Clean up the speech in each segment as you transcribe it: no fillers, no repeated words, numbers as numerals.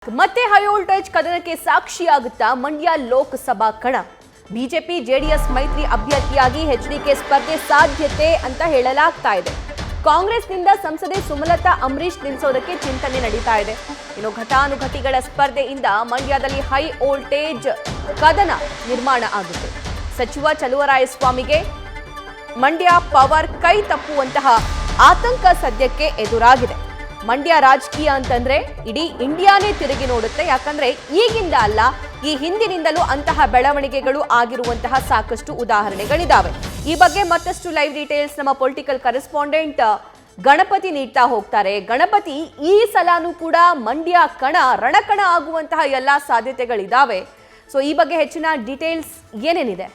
ಮತ್ತೆ high voltage ಕದನಕ್ಕೆ ಸಾಕ್ಷಿಯಾಗುತ್ತಾ Mandya Lok Sabha ಕಣ. BJP JDS ಮೈತ್ರಿ ಅಭ್ಯರ್ಥಿಯಾಗಿ ಎಚ್ಡಿಕೆ ಸ್ಪರ್ಧೆ ಸಾಧ್ಯತೆ ಅಂತ ಹೇಳಲಾಗ್ತಾ ಇದೆ. ಕಾಂಗ್ರೆಸ್ನಿಂದ ಸಂಸದೆ ಸುಮಲತಾ ಅಂಬರೀಶ್ ನಿಲ್ಲಿಸೋದಕ್ಕೆ ಚಿಂತನೆ ನಡೀತಾ ಇದೆ. ಇನ್ನು ಘಟಾನುಘಟಿಗಳ ಸ್ಪರ್ಧೆಯಿಂದ ಮಂಡ್ಯದಲ್ಲಿ ಹೈ ವೋಲ್ಟೇಜ್ ಕದನ ನಿರ್ಮಾಣ ಆಗುತ್ತೆ. ಸಚಿವ ಚಲುವರಾಯಸ್ವಾಮಿಗೆ ಮಂಡ್ಯ ಪವರ್ ಕೈ ತಪ್ಪುವಂತಹ ಆತಂಕ ಸದ್ಯಕ್ಕೆ ಎದುರಾಗಿದೆ. ಮಂಡ್ಯ ರಾಜಕೀಯ ಅಂತಂದ್ರೆ ಇಡೀ ಇಂಡಿಯಾನೇ ತಿರುಗಿ ನೋಡುತ್ತೆ. ಯಾಕಂದ್ರೆ ಈಗಿಂದ ಅಲ್ಲ, ಈ ಹಿಂದಿನಿಂದಲೂ ಅಂತಹ ಬೆಳವಣಿಗೆಗಳು ಆಗಿರುವಂತಹ ಸಾಕಷ್ಟು ಉದಾಹರಣೆಗಳಿದಾವೆ. ಈ ಬಗ್ಗೆ ಮತ್ತಷ್ಟು ಲೈವ್ ಡೀಟೇಲ್ಸ್ ನಮ್ಮ ಪೊಲಿಟಿಕಲ್ ಕರೆಸ್ಪಾಂಡೆಂಟ್ ಗಣಪತಿ ನೀಡ್ತಾ ಹೋಗ್ತಾರೆ. ಗಣಪತಿ, ಈ ಸಲಾನೂ ಕೂಡ ಮಂಡ್ಯ ಕಣ ರಣಕಣ ಆಗುವಂತಹ ಎಲ್ಲಾ ಸಾಧ್ಯತೆಗಳಿದಾವೆ. ಸೊ ಈ ಬಗ್ಗೆ ಹೆಚ್ಚಿನ ಡೀಟೇಲ್ಸ್ ಏನೇನಿದೆ?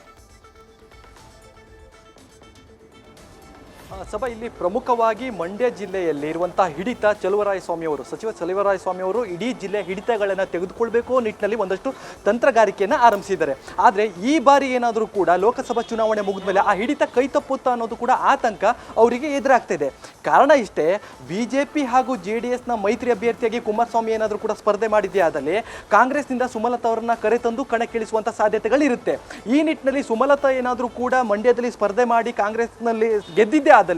ಸಭಾ, ಇಲ್ಲಿ ಪ್ರಮುಖವಾಗಿ ಮಂಡ್ಯ ಜಿಲ್ಲೆಯಲ್ಲಿ ಇರುವಂತಹ ಹಿಡಿತ ಚಲುವರಾಯಸ್ವಾಮಿ ಅವರು, ಸಚಿವ ಚಲುವರಾಯಸ್ವಾಮಿ ಅವರು ಇಡೀ ಜಿಲ್ಲೆಯ ಹಿಡಿತಗಳನ್ನು ತೆಗೆದುಕೊಳ್ಬೇಕು ನಿಟ್ಟಿನಲ್ಲಿ ಒಂದಷ್ಟು ತಂತ್ರಗಾರಿಕೆಯನ್ನು ಆರಂಭಿಸಿದ್ದಾರೆ. ಆದರೆ ಈ ಬಾರಿ ಏನಾದರೂ ಕೂಡ ಲೋಕಸಭಾ ಚುನಾವಣೆ ಮುಗಿದ ಮೇಲೆ ಆ ಹಿಡಿತ ಕೈ ತಪ್ಪುತ್ತಾ ಅನ್ನೋದು ಕೂಡ ಆತಂಕ ಅವರಿಗೆ ಎದುರಾಗ್ತಾ ಇದೆ. ಕಾರಣ ಇಷ್ಟೇ, ಬಿಜೆಪಿ ಹಾಗೂ ಜೆಡಿಎಸ್ನ ಮೈತ್ರಿ ಅಭ್ಯರ್ಥಿಯಾಗಿ ಕುಮಾರಸ್ವಾಮಿ ಏನಾದರೂ ಕೂಡ ಸ್ಪರ್ಧೆ ಮಾಡಿದ್ದೇ ಆದಲ್ಲಿ ಕಾಂಗ್ರೆಸ್ನಿಂದ ಸುಮಲತಾ ಅವರನ್ನ ಕರೆತಂದು ಕಣಕ್ಕಿಳಿಸುವಂಥ ಸಾಧ್ಯತೆಗಳಿರುತ್ತೆ. ಈ ನಿಟ್ಟಿನಲ್ಲಿ ಸುಮಲತಾ ಏನಾದರೂ ಕೂಡ ಮಂಡ್ಯದಲ್ಲಿ ಸ್ಪರ್ಧೆ ಮಾಡಿ ಕಾಂಗ್ರೆಸ್ನಲ್ಲಿ ಗೆದ್ದಿದ್ದೇ ಆದಲ್ಲಿ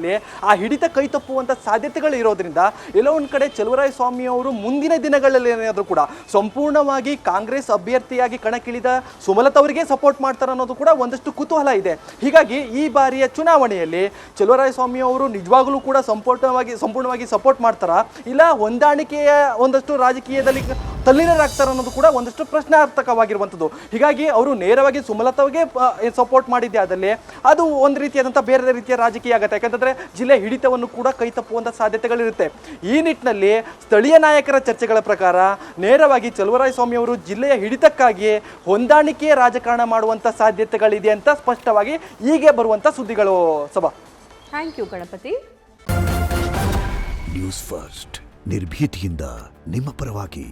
ಆ ಹಿಡಿತ ಕೈ ತಪ್ಪುವಂತ ಸಾಧ್ಯತೆಗಳು ಇರೋದ್ರಿಂದ ಎಲ್ಲೋ ಒಂದ್ ಕಡೆ ಚಲುವರಾಯಸ್ವಾಮಿ ಅವರು ಮುಂದಿನ ದಿನಗಳಲ್ಲಿ ಏನಾದರೂ ಕೂಡ ಸಂಪೂರ್ಣವಾಗಿ ಕಾಂಗ್ರೆಸ್ ಅಭ್ಯರ್ಥಿಯಾಗಿ ಕಣಕ್ಕಿಳಿದ ಸುಮಲತಾ ಅವರಿಗೆ ಸಪೋರ್ಟ್ ಮಾಡ್ತಾರೆ ಅನ್ನೋದು ಕೂಡ ಒಂದಷ್ಟು ಕುತೂಹಲ ಇದೆ. ಹೀಗಾಗಿ ಈ ಬಾರಿಯ ಚುನಾವಣೆಯಲ್ಲಿ ಚಲುವರಾಯಸ್ವಾಮಿ ಅವರು ನಿಜವಾಗ್ಲೂ ಕೂಡ ಸಂಪೂರ್ಣವಾಗಿ ಸಪೋರ್ಟ್ ಮಾಡ್ತಾರಾ, ಇಲ್ಲ ಹೊಂದಾಣಿಕೆಯ ಒಂದಷ್ಟು ರಾಜಕೀಯದಲ್ಲಿ ತಲ್ಲೀನರಾಗ್ತಾರೆ ಅನ್ನೋದು ಕೂಡ ಒಂದಷ್ಟು ಪ್ರಶ್ನಾರ್ಥಕವಾಗಿರುವಂಥದ್ದು. ಹೀಗಾಗಿ ಅವರು ನೇರವಾಗಿ ಸುಮಲತಾಗೆ ಸಪೋರ್ಟ್ ಮಾಡಿದ್ದೆ ಆದಲ್ಲಿ ಅದು ಒಂದು ರೀತಿಯಾದಂಥ ಬೇರೆ ರೀತಿಯ ರಾಜಕೀಯ ಆಗುತ್ತೆ. ಯಾಕಂತಂದ್ರೆ ಜಿಲ್ಲೆ ಹಿಡಿತವನ್ನು ಕೂಡ ಕೈ ತಪ್ಪುವಂಥ ಸಾಧ್ಯತೆಗಳಿರುತ್ತೆ. ಈ ನಿಟ್ಟಿನಲ್ಲಿ ಸ್ಥಳೀಯ ನಾಯಕರ ಚರ್ಚೆಗಳ ಪ್ರಕಾರ ನೇರವಾಗಿ ಚಲುವರಾಯಸ್ವಾಮಿ ಅವರು ಜಿಲ್ಲೆಯ ಹಿಡಿತಕ್ಕಾಗಿ ಹೊಂದಾಣಿಕೆಯ ರಾಜಕಾರಣ ಮಾಡುವಂಥ ಸಾಧ್ಯತೆಗಳಿದೆ ಅಂತ ಸ್ಪಷ್ಟವಾಗಿ ಹೀಗೆ ಬರುವಂಥ ಸುದ್ದಿಗಳು. ಸಭಾ, thank you Ganapati. News first, ನಿರ್ಭೀತಿಯಿಂದ ನಿಮ್ಮ ಪರವಾಗಿ.